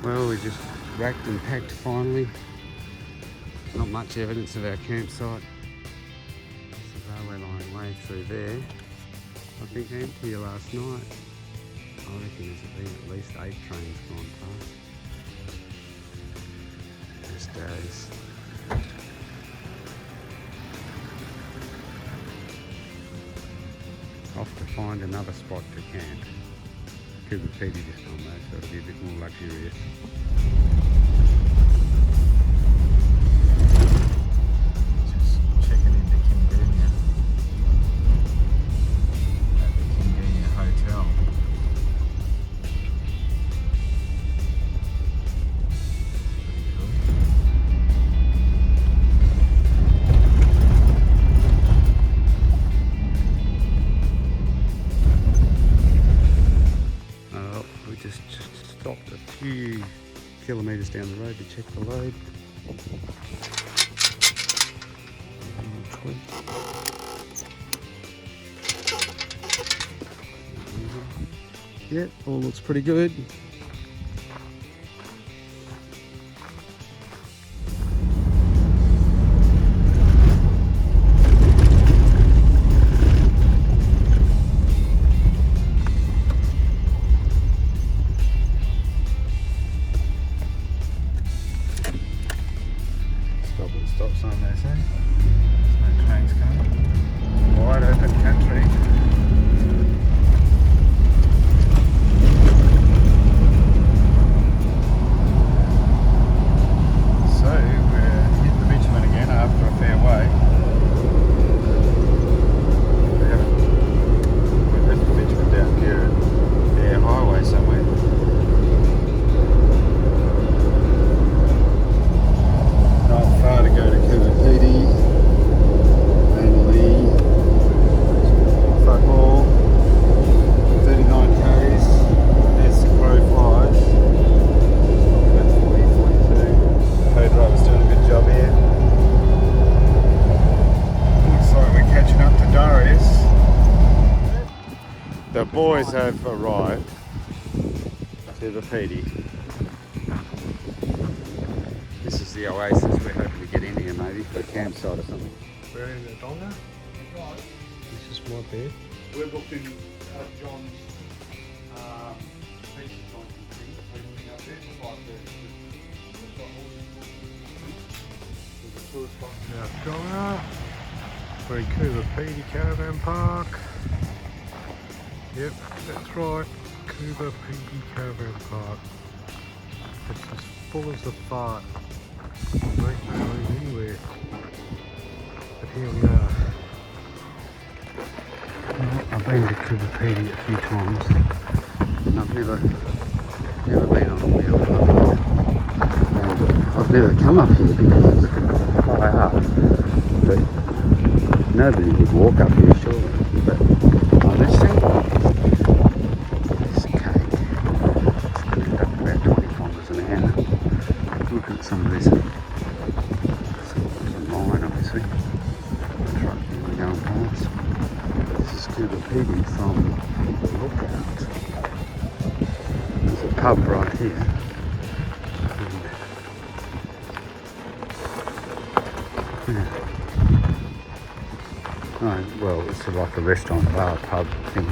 Well, we just racked and packed finally. Not much evidence of our campsite. There's a railway line way through there. I think empty last night. I reckon there's been at least 8 trains gone past. Just days. Off to find another spot to camp. Coober Pedy this time though, so it'll be a bit more luxurious. Just checking into Kingoonya at the Kingoonya Hotel. Just stopped a few kilometres down the road to check the load. Yeah, all looks pretty good. Stop sign there, say. There's no trains coming. Wide open country. So we're hitting the bitumen again after a fair way. We've left the bitumen down here at the highway somewhere. Far to go to Coober Pedy, mainly fuck all, 39 k's, there's the crow flies, about 40, 42, co-driver's doing a good job here. Looks like we're catching up to Darius. The boys have arrived to the Pedy. This is the Oasis. We're hoping to get in here maybe for a campsite or something. We're in the Donga. This is my bed. We're booked in John's pizza joint thing. We're looking up there for 5:30. There's a tour spot. Now Donga. We're in Coober Pedy Caravan Park. Yep, that's right. Coober Pedy Caravan Park. It's as full as a fart. Ain't no room anywhere. But here we are. I've been to Coober Pedy a few times and I've never been on a wheel. I've never come up here because it's high up. But nobody would walk up here surely. But let's see. This cake. It's going to end up about 20 kilometres an hour. Look at some of this. There's a mine obviously. The truck we're going past. This is Coober Pedy from Lookout. There's a pub right here. Yeah. Oh, well, it's like a restaurant bar pub thing.